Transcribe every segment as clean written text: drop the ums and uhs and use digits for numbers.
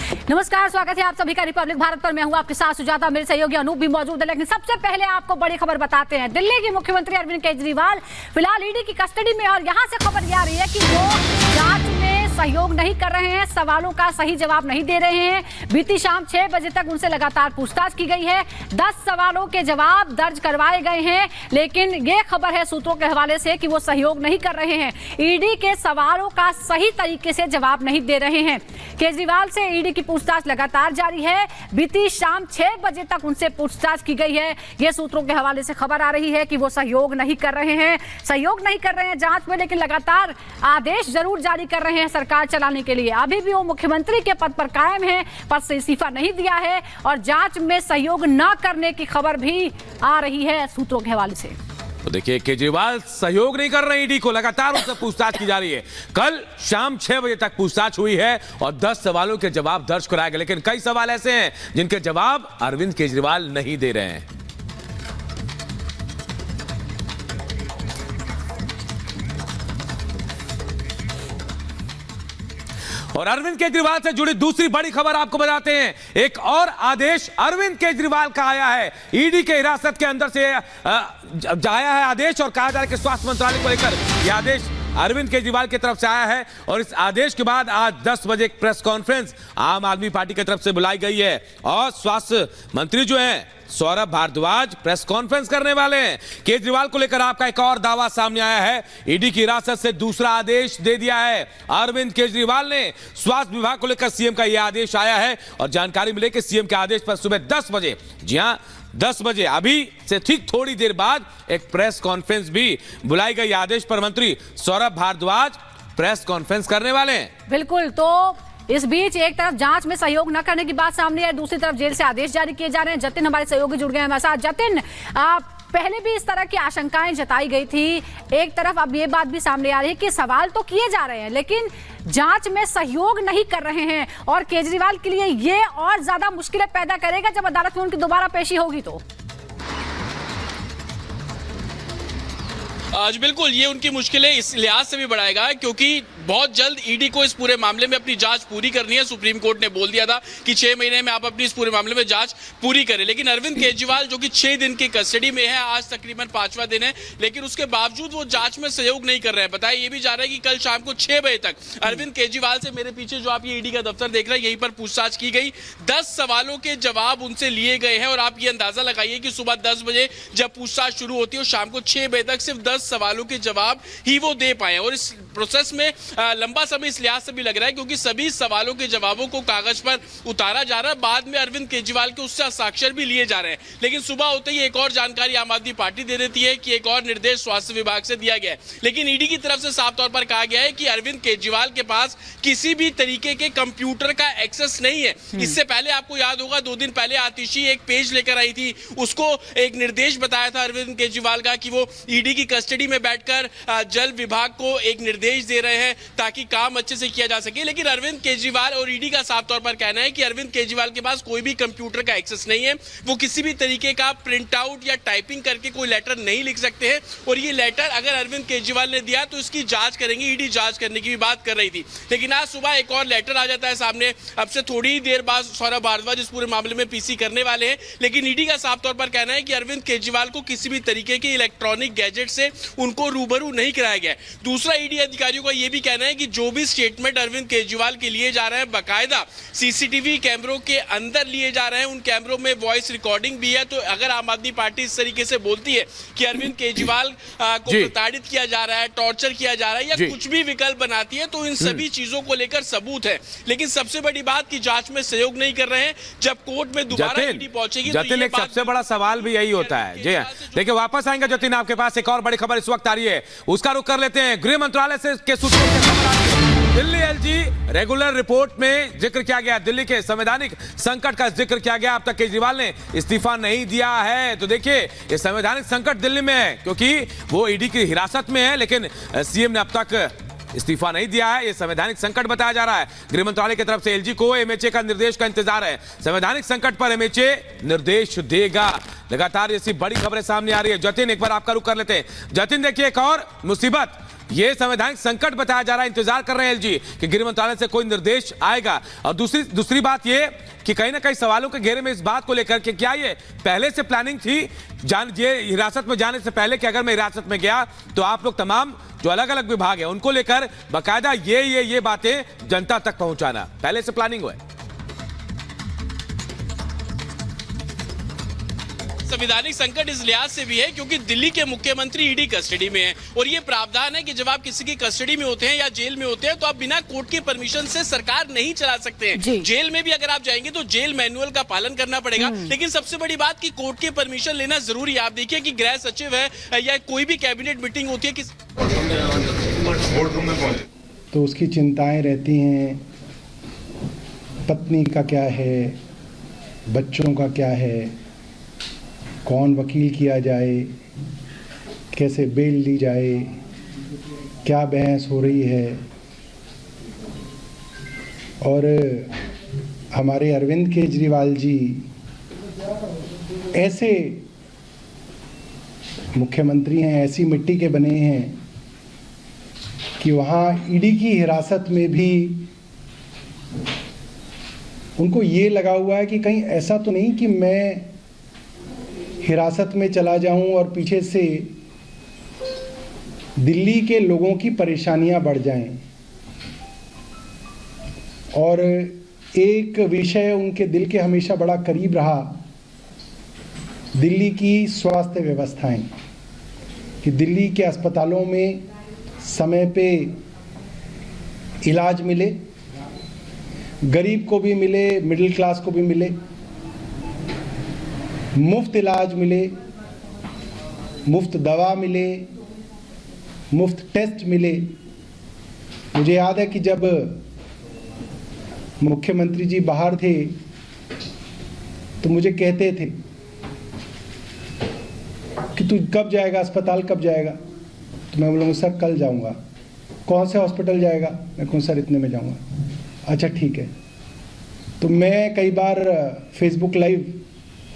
नमस्कार, स्वागत है आप सभी का रिपब्लिक भारत पर। मैं हूं आपके साथ सुजाता, मेरे सहयोगी अनूप भी मौजूद है। लेकिन सबसे पहले आपको बड़ी खबर बताते हैं। दिल्ली के मुख्यमंत्री अरविंद केजरीवाल फिलहाल ईडी की कस्टडी में, और यहां से खबर आ रही है कि वो जांच में सहयोग नहीं कर रहे हैं, सवालों का सही जवाब नहीं दे रहे हैं। बीती शाम 6 बजे तक उनसे लगातार पूछताछ की गई है। 10 सवालों के जवाब दर्ज करवाए गए हैं, लेकिन ये खबर है सूत्रों के हवाले से कि वो सहयोग नहीं कर रहे हैं, ईडी के सवालों का सही तरीके से जवाब नहीं दे रहे हैं। केजरीवाल से ईडी की पूछताछ लगातार जारी है। बीती शाम 6 बजे तक उनसे पूछताछ की गई है। ये सूत्रों के हवाले से खबर आ रही है कि वो सहयोग नहीं कर रहे हैं जांच में, लेकिन लगातार आदेश जरूर जारी कर रहे हैं सरकार चलाने के लिए। अभी भी वो मुख्यमंत्री के पद पर कायम है, पद से इस्तीफा नहीं दिया है, और जांच में सहयोग न करने की खबर भी आ रही है सूत्रों के हवाले से। तो देखिए, केजरीवाल सहयोग नहीं कर रहे ईडी को, लगातार उनसे पूछताछ की जा रही है। कल शाम 6 बजे तक पूछताछ हुई है और 10 सवालों के जवाब दर्ज कराए गए, लेकिन कई सवाल ऐसे हैं जिनके जवाब अरविंद केजरीवाल नहीं दे रहे हैं। और अरविंद केजरीवाल से जुड़ी दूसरी बड़ी खबर आपको बताते हैं। एक और आदेश अरविंद केजरीवाल का आया है। ईडी के हिरासत के अंदर से आया है आदेश, और कहा जा रहा है कि स्वास्थ्य मंत्रालय को लेकर यह आदेश अरविंद केजरीवाल की तरफ से आया है। और इस आदेश के बाद आज 10 बजे एक प्रेस कॉन्फ्रेंस आम आदमी पार्टी की तरफ से बुलाई गई है, और स्वास्थ्य मंत्री जो हैं सौरभ भारद्वाज प्रेस कॉन्फ्रेंस करने वाले हैं। केजरीवाल को लेकर आपका एक और दावा सामने आया है। ईडी की हिरासत से दूसरा आदेश दे दिया है अरविंद केजरीवाल ने। स्वास्थ्य विभाग को लेकर सीएम का यह आदेश आया है, और जानकारी मिले कि सीएम के आदेश पर सुबह 10 बजे, जी हां 10 बजे, अभी से ठीक थोड़ी देर बाद एक प्रेस कॉन्फ्रेंस भी बुलाई गई। आदेश पर मंत्री सौरभ भारद्वाज प्रेस कॉन्फ्रेंस करने वाले हैं। बिल्कुल, तो इस बीच एक तरफ जांच में सहयोग न करने की बात सामने है, दूसरी तरफ जेल से आदेश जारी किए जा रहे हैं। जतिन हमारे सहयोगी जुड़ गए हैं हमारे साथ। जतिन, पहले भी इस तरह की आशंकाएं जताई गई थी, एक तरफ अब ये बात भी सामने आ रही है कि सवाल तो किए जा रहे हैं लेकिन जांच में सहयोग नहीं कर रहे हैं, और केजरीवाल के लिए ये और ज्यादा मुश्किलें पैदा करेगा जब अदालत में उनकी दोबारा पेशी होगी तो। आज बिल्कुल ये उनकी मुश्किलें इस लिहाज से भी बढ़ाएगा क्योंकि बहुत जल्द ईडी को इस पूरे मामले में अपनी जांच पूरी करनी है। सुप्रीम कोर्ट ने बोल दिया था कि 6 महीने में आप अपनी इस पूरे मामले में जांच पूरी करें, लेकिन अरविंद केजरीवाल जो कि 6 दिन की कस्टडी में है, आज तकरीबन 5वां दिन है, लेकिन उसके बावजूद वो जांच में सहयोग नहीं कर रहे हैं। बताया ये भी जा रहा है कि कल शाम को 6 बजे तक अरविंद केजरीवाल से, मेरे पीछे जो आप ये ईडी का दफ्तर देख रहे हैं, यहीं पर पूछताछ की गई। 10 सवालों के जवाब उनसे लिए गए हैं, और आप ये अंदाजा लगाइए कि सुबह 10 बजे जब पूछताछ शुरू होती है और शाम को 6 बजे तक सिर्फ 10 सवालों के जवाब ही वो दे पाए। और इस प्रोसेस में लंबा समय इस लिहाज से भी लग रहा है क्योंकि सभी सवालों के जवाबों को कागज पर उतारा जा रहा है, बाद में अरविंद केजरीवाल के उससे हस्ताक्षर भी लिए जा रहे हैं। लेकिन सुबह होते ही एक और जानकारी आम आदमी पार्टी दे देती है कि एक और निर्देश स्वास्थ्य विभाग से दिया गया है, लेकिन ईडी की तरफ से साफ तौर पर कहा गया है कि अरविंद केजरीवाल के पास किसी भी तरीके के कंप्यूटर का एक्सेस नहीं है। इससे पहले आपको याद होगा 2 दिन पहले आतिशी एक पेज लेकर आई थी, उसको एक निर्देश बताया था अरविंद केजरीवाल का कि वो ईडी की कस्टडी में बैठकर जल विभाग को एक निर्देश दे रहे हैं ताकि काम अच्छे से किया जा सके। लेकिन अरविंद केजरीवाल और ईडी का साफ तौर पर कहना है कि अरविंद केजरीवाल के पास कोई भी कंप्यूटर का एक्सेस नहीं है, वो किसी भी तरीके का प्रिंट आउट या टाइपिंग करके कोई लेटर नहीं लिख सकते हैं, और ये लेटर अगर अरविंद केजरीवाल ने दिया तो इसकी जांच करेंगे, ईडी जांच करने की भी बात कर रही थी। लेकिन आज सुबह एक और लेटर आ जाता है सामने। अब से थोड़ी ही देर बाद सौरभ भारद्वाज इस पूरे मामले में पीसी करने वाले हैं, लेकिन ईडी का साफ तौर पर कहना है कि अरविंद केजरीवाल को किसी भी तरीके के इलेक्ट्रॉनिक गैजेट से उनको रूबरू नहीं कराया गया। दूसरा ईडी अधिकारियों का यह भी कहना है कि जो भी स्टेटमेंट अरविंद केजरीवाल के लिए जा रहे हैं बाकायदा सीसीटीवी कैमरों के अंदर लिए जा रहे हैं, उन कैमरों में वॉइस रिकॉर्डिंग भी है। तो अगर आम आदमी पार्टी इस तरीके से बोलती है कि अरविंद केजरीवाल को प्रताड़ित किया जा रहा है, टॉर्चर किया जा रहा है, या कुछ भी विकल्प बनाती है, तो इन सभी चीजों को लेकर सबूत है। लेकिन सबसे बड़ी बात कि जांच में सहयोग नहीं कर रहे हैं। जब कोर्ट में दोबारा ईडी पहुंचेगी तो जतिन, एक सबसे बड़ा सवाल भी यही होता है। जी देखिए, वापस आएंगे जतिन, आपके पास एक और बड़ी खबर इस वक्त आ रही है, उसका रुख कर लेते हैं। गृह मंत्रालय से के सूत्रों से खबर आ रही है, दिल्ली एलजी रेगुलर रिपोर्ट में जिक्र किया गया, दिल्ली के संवैधानिक संकट का जिक्र किया गया। अब तक केजरीवाल ने इस्तीफा नहीं दिया है, तो देखिए ये संवैधानिक संकट दिल्ली में है क्योंकि वो ईडी की हिरासत में है, लेकिन सीएम ने अब तक इस्तीफा नहीं दिया है। ये संवैधानिक संकट बताया जा रहा है। गृह मंत्रालय की तरफ से एलजी को एमएचए का निर्देश का इंतजार है। संवैधानिक संकट पर एमएचए निर्देश देगा। लगातार ऐसी बड़ी खबरें सामने आ रही है। जतिन, एक बार आपका रुख कर लेते हैं। जतिन, देखिए एक और मुसीबत ये संवैधानिक संकट बताया जा रहा है। इंतजार कर रहे हैं एलजी कि गृह मंत्रालय से कोई निर्देश आएगा। और दूसरी बात ये कि कहीं ना कहीं सवालों के घेरे में इस बात को लेकर के क्या ये पहले से प्लानिंग थी ये हिरासत में जाने से पहले कि अगर मैं हिरासत में गया तो आप लोग तमाम जो अलग अलग विभाग है उनको लेकर बाकायदा ये बातें जनता तक पहुंचाना पहले से प्लानिंग हुआ है? संवैधानिक संकट इस लिहाज से भी है क्योंकि दिल्ली के मुख्यमंत्री ईडी कस्टडी में हैं और ये प्रावधान है कि जब आप किसी की कस्टडी में होते हैं या जेल में होते हैं तो आप बिना कोर्ट की परमिशन से सरकार नहीं चला सकते हैं। जेल में भी अगर आप जाएंगे तो जेल मैनुअल का पालन करना पड़ेगा। लेकिन सबसे बड़ी बात कि कोर्ट की परमिशन लेना जरूरी है। आप देखिए कि गृह सचिव है या कोई भी कैबिनेट मीटिंग होती है कि तो उसकी चिंताएं रहती हैं, पत्नी का क्या है, बच्चों का क्या है, कौन वकील किया जाए, कैसे बेल ली जाए, क्या बहस हो रही है। और हमारे अरविंद केजरीवाल जी ऐसे मुख्यमंत्री हैं, ऐसी मिट्टी के बने हैं कि वहाँ ईडी की हिरासत में भी उनको ये लगा हुआ है कि कहीं ऐसा तो नहीं कि मैं हिरासत में चला जाऊं और पीछे से दिल्ली के लोगों की परेशानियां बढ़ जाएं। और एक विषय उनके दिल के हमेशा बड़ा करीब रहा, दिल्ली की स्वास्थ्य व्यवस्थाएं, कि दिल्ली के अस्पतालों में समय पे इलाज मिले, गरीब को भी मिले, मिडिल क्लास को भी मिले, मुफ्त इलाज मिले, मुफ्त दवा मिले, मुफ्त टेस्ट मिले। मुझे याद है कि जब मुख्यमंत्री जी बाहर थे तो मुझे कहते थे कि तू कब जाएगा अस्पताल, कब जाएगा? तो मैं बोलूँगा सर कल जाऊँगा। कौन से हॉस्पिटल जाएगा? मैं कहूँ सर इतने में जाऊँगा। अच्छा ठीक है। तो मैं कई बार फेसबुक लाइव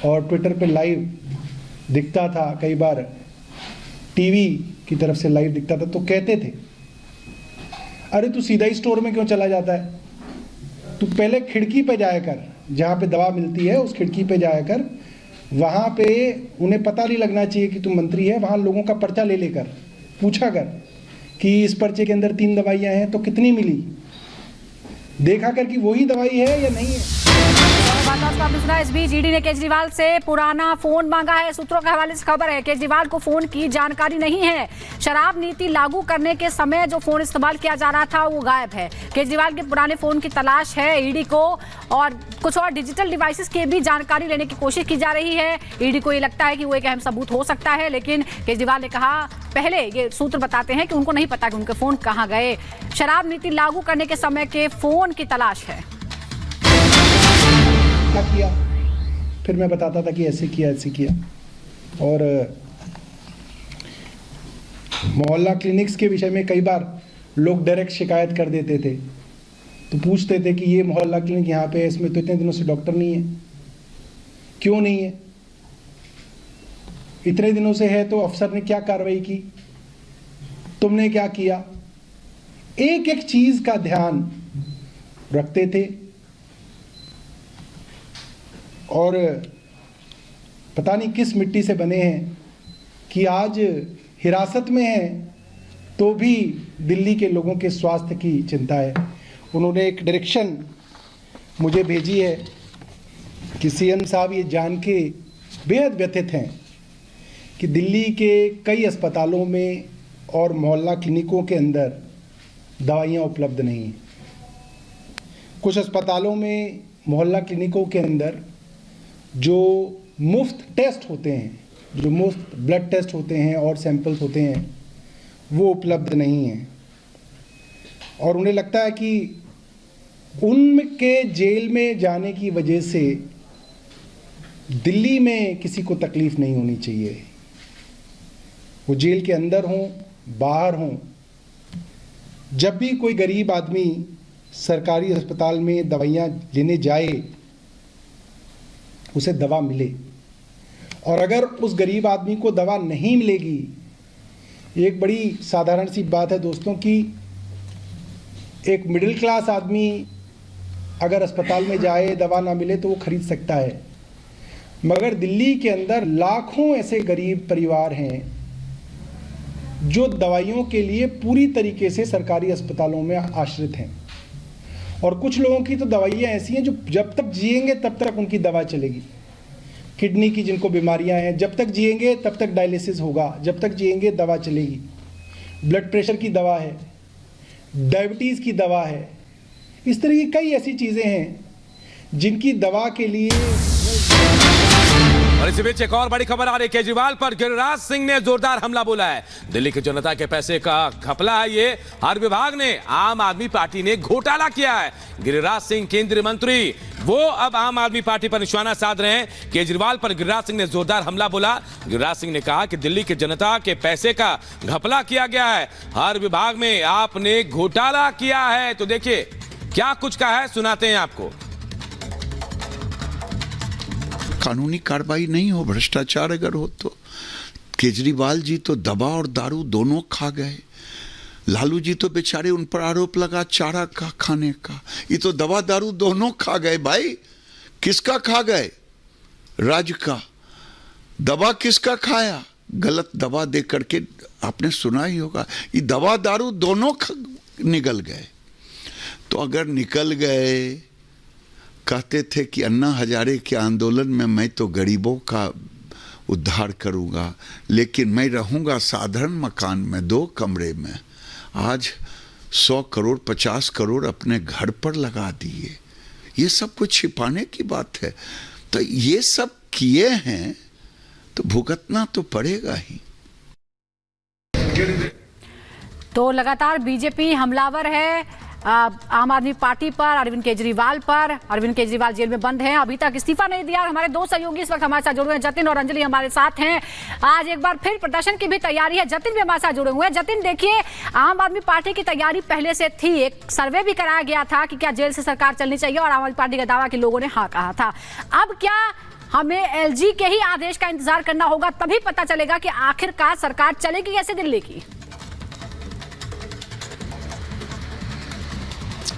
और ट्विटर पे लाइव दिखता था, कई बार टीवी की तरफ से लाइव दिखता था, तो कहते थे अरे तू सीधा ही स्टोर में क्यों चला जाता है, तू पहले खिड़की पे जाया कर, जहाँ पे दवा मिलती है उस खिड़की पे जाया कर, वहाँ पे उन्हें पता नहीं लगना चाहिए कि तू मंत्री है, वहाँ लोगों का पर्चा ले लेकर पूछा कर कि इस पर्चे के अंदर 3 दवाइयाँ हैं तो कितनी मिली, देखा कर कि वही दवाई है या नहीं है। इस बीच ईडी ने केजरीवाल से पुराना फोन मांगा है। सूत्रों के हवाले से खबर है केजरीवाल को फोन की जानकारी नहीं है। शराब नीति लागू करने के समय जो फोन इस्तेमाल किया जा रहा था वो गायब है। केजरीवाल के पुराने फोन की तलाश है ईडी को, और कुछ और डिजिटल डिवाइसेस की भी जानकारी लेने की कोशिश की जा रही है। ईडी को ये लगता है कि वो एक अहम सबूत हो सकता है, लेकिन केजरीवाल ने कहा, पहले ये सूत्र बताते हैं कि उनको नहीं पता कि उनके फोन कहाँ गए। शराब नीति लागू करने के समय के फोन की तलाश है। क्या किया, फिर मैं बताता था कि ऐसे किया ऐसे किया। और मोहल्ला क्लिनिक्स के विषय में कई बार लोग डायरेक्ट शिकायत कर देते थे, तो पूछते थे कि ये मोहल्ला क्लिनिक यहाँ पे है, इसमें तो इतने दिनों से डॉक्टर नहीं है, क्यों नहीं है? इतने दिनों से है तो अफसर ने क्या कार्रवाई की, तुमने क्या किया? एक एक चीज का ध्यान रखते थे। और पता नहीं किस मिट्टी से बने हैं कि आज हिरासत में हैं तो भी दिल्ली के लोगों के स्वास्थ्य की चिंता है। उन्होंने एक डायरेक्शन मुझे भेजी है कि सीएम साहब ये जान के बेहद व्यथित हैं कि दिल्ली के कई अस्पतालों में और मोहल्ला क्लिनिकों के अंदर दवाइयाँ उपलब्ध नहीं हैं। कुछ अस्पतालों में, मोहल्ला क्लिनिकों के अंदर जो मुफ्त टेस्ट होते हैं, जो मुफ्त ब्लड टेस्ट होते हैं और सैंपल्स होते हैं, वो उपलब्ध नहीं हैं। और उन्हें लगता है कि उनके जेल में जाने की वजह से दिल्ली में किसी को तकलीफ नहीं होनी चाहिए। वो जेल के अंदर हों, बाहर हों, जब भी कोई गरीब आदमी सरकारी अस्पताल में दवाइयाँ लेने जाए उसे दवा मिले। और अगर उस गरीब आदमी को दवा नहीं मिलेगी एक बड़ी साधारण सी बात है दोस्तों कि एक मिडिल क्लास आदमी अगर अस्पताल में जाए, दवा ना मिले तो वो खरीद सकता है, मगर दिल्ली के अंदर लाखों ऐसे गरीब परिवार हैं जो दवाइयों के लिए पूरी तरीके से सरकारी अस्पतालों में आश्रित हैं। और कुछ लोगों की तो दवाइयाँ ऐसी हैं जो जब तक जिएंगे तब तक उनकी दवा चलेगी। किडनी की जिनको बीमारियां हैं, जब तक जिएंगे तब तक डायलिसिस होगा, जब तक जिएंगे दवा चलेगी। ब्लड प्रेशर की दवा है, डायबिटीज़ की दवा है, इस तरह की कई ऐसी चीज़ें हैं जिनकी दवा के लिए। और इसी बीच एक और बड़ी खबर आ रही है, केजरीवाल पर गिरिराज सिंह ने जोरदार हमला बोला है। दिल्ली की जनता के पैसे का घपला है ये, हर विभाग ने, आम आदमी पार्टी ने घोटाला किया है। गिरिराज सिंह केंद्रीय मंत्री, वो अब आम आदमी पार्टी पर निशाना साध रहे हैं। केजरीवाल पर गिरिराज सिंह ने जोरदार हमला बोला। गिरिराज सिंह ने कहा कि दिल्ली की जनता के पैसे का घपला किया गया है, हर विभाग में आपने घोटाला किया है। तो देखिए क्या कुछ कहा है, सुनाते हैं आपको। कानूनी कार्रवाई नहीं हो, भ्रष्टाचार अगर हो तो। केजरीवाल जी तो दवा और दारू दोनों खा गए। लालू जी तो बेचारे, उन पर आरोप लगा चारा का खाने का, ये तो दवा दारू दोनों खा गए। भाई किसका खा गए? राज्य का। दवा किसका खाया? गलत दवा दे करके, आपने सुना ही होगा, ये दवा दारू दोनों निकल गए। तो अगर निकल गए, कहते थे कि अन्ना हजारे के आंदोलन में मैं तो गरीबों का उद्धार करूंगा, लेकिन मैं रहूंगा साधारण मकान में 2 कमरे में। आज 100 करोड़ 50 करोड़ अपने घर पर लगा दिए। ये सब कुछ छिपाने की बात है। तो ये सब किए हैं तो भुगतना तो पड़ेगा ही। तो लगातार बीजेपी हमलावर है आम आदमी पार्टी पर, अरविंद केजरीवाल पर। अरविंद केजरीवाल जेल में बंद हैं, अभी तक इस्तीफा नहीं दिया। हमारे 2 सहयोगी इस वक्त हमारे साथ जुड़े हुए हैं, जतिन और अंजलि हमारे साथ हैं। आज एक बार फिर प्रदर्शन की भी तैयारी है, जतिन भी हमारे साथ जुड़े हुए हैं। जतिन देखिए, आम आदमी पार्टी की तैयारी पहले से थी, एक सर्वे भी कराया गया था कि क्या जेल से सरकार चलनी चाहिए, और आम आदमी पार्टी का दावा कि लोगों ने हाँ कहा था। अब क्या हमें एलजी के ही आदेश का इंतजार करना होगा, तभी पता चलेगा कि आखिरकार सरकार चलेगी कैसे दिल्ली की?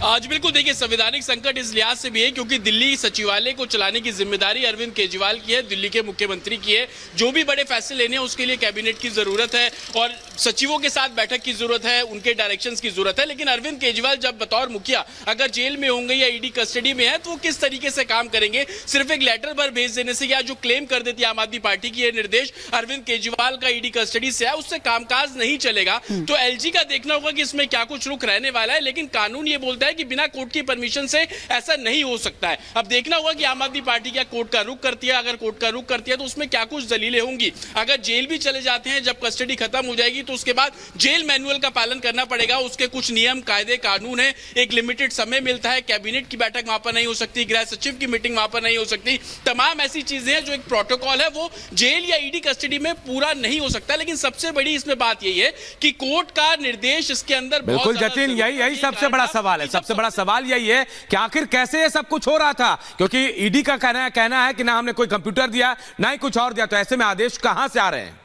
आज बिल्कुल देखिए, संवैधानिक संकट इस लिहाज से भी है क्योंकि दिल्ली सचिवालय को चलाने की जिम्मेदारी अरविंद केजरीवाल की है, दिल्ली के मुख्यमंत्री की है। जो भी बड़े फैसले लेने हैं उसके लिए कैबिनेट की जरूरत है और सचिवों के साथ बैठक की जरूरत है, उनके डायरेक्शंस की जरूरत है। लेकिन अरविंद केजरीवाल जब बतौर मुखिया अगर जेल में होंगे या ईडी कस्टडी में है तो वो किस तरीके से काम करेंगे? सिर्फ एक लेटर पर भेज देने से, या जो क्लेम कर देती आम आदमी पार्टी की, ये निर्देश अरविंद केजरीवाल का ईडी कस्टडी से है, उससे कामकाज नहीं चलेगा। तो एलजी का देखना होगा कि इसमें क्या कुछ रुख रहने वाला है। लेकिन कानून ये बोलता है कि बिना कोर्ट की परमिशन से ऐसा नहीं हो सकता है। अब देखना होगा कि आम आदमी पार्टी क्या कोर्ट का रुख करती है। अगर कोर्ट का रुख करती है तो उसमें क्या कुछ दलीलें होंगी। अगर जेल भी चले जाते हैं, जब कस्टडी खत्म हो जाएगी तो उसके बाद जेल मैनुअल का पालन करना पड़ेगा। उसके कुछ नियम कायदे कानून है, एक लिमिटेड समय मिलता है, कैबिनेट की बैठक वहां पर नहीं हो सकती, गृह सचिव की मीटिंग वहां पर नहीं हो सकती। तमाम ऐसी चीजें हैं जो एक प्रोटोकॉल है, वो जेल या ईडी कस्टडी में पूरा नहीं हो सकता। लेकिन सबसे बड़ी इसमें बात यही है कि कोर्ट का निर्देश इसके अंदर बिल्कुल जतिन, यही सबसे बड़ा सवाल है। सबसे बड़ा सवाल यही है कि आखिर कैसे ये सब कुछ हो रहा था, क्योंकि ईडी का कहना है कि ना हमने कोई कंप्यूटर दिया ना ही कुछ और दिया। तो ऐसे में आदेश कहां से आ रहे हैं?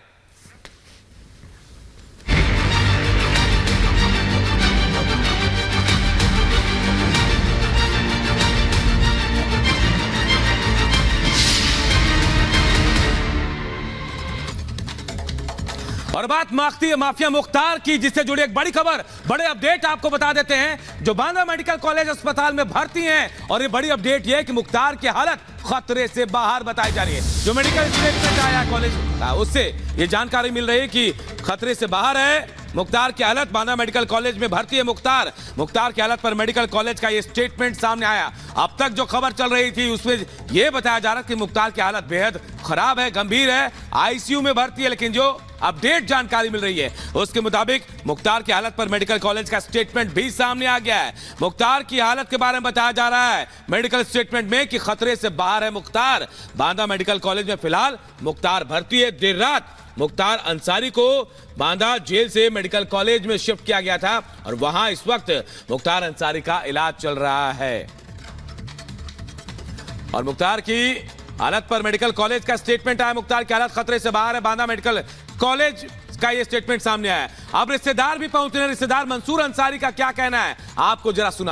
और बात माफिया मुख्तार की, जिससे जुड़ी एक बड़ी खबर, बड़े अपडेट आपको बता देते हैं। जो बांदा मेडिकल कॉलेज अस्पताल में भर्ती हैं, और ये बड़ी अपडेट ये है कि मुख्तार की हालत खतरे से बाहर बताई जा रही है। जो मेडिकल स्टेटमेंट आया कॉलेज उससे ये जानकारी मिल रही है कि खतरे से बाहर है मुख्तार की हालत। बांदा मेडिकल कॉलेज में भर्ती है मुख्तार की हालत पर मेडिकल कॉलेज का ये स्टेटमेंट सामने आया। अब तक जो खबर चल रही थी उसमें यह बताया जा रहा है कि मुख्तार की हालत बेहद खराब है, गंभीर है, आईसीयू में भर्ती है। लेकिन जो अपडेट जानकारी मिल रही है उसके मुताबिक मुख्तार की हालत पर मेडिकल कॉलेज का स्टेटमेंट भी सामने आ गया है। मुख्तार की हालत के बारे में बताया जा रहा है मेडिकल स्टेटमेंट में कि खतरे से बाहर है मुख्तार। बांदा मेडिकल कॉलेज में फिलहाल मुख्तार भर्ती है। देर रात मुख्तार अंसारी को बांदा जेल से मेडिकल कॉलेज में शिफ्ट किया गया था और वहां इस वक्त मुख्तार अंसारी का इलाज चल रहा है। और मुख्तार की हालत पर मेडिकल कॉलेज का स्टेटमेंट आया। मुख्तार की हालत खतरे से बाहर है। बांदा मेडिकल कॉलेज का ये स्टेटमेंट सामने आया है। अब रिश्तेदार भी पहुंच रहे हैं, रिश्तेदार मंसूर अंसारी का क्या कहना है आपको जरा सुना।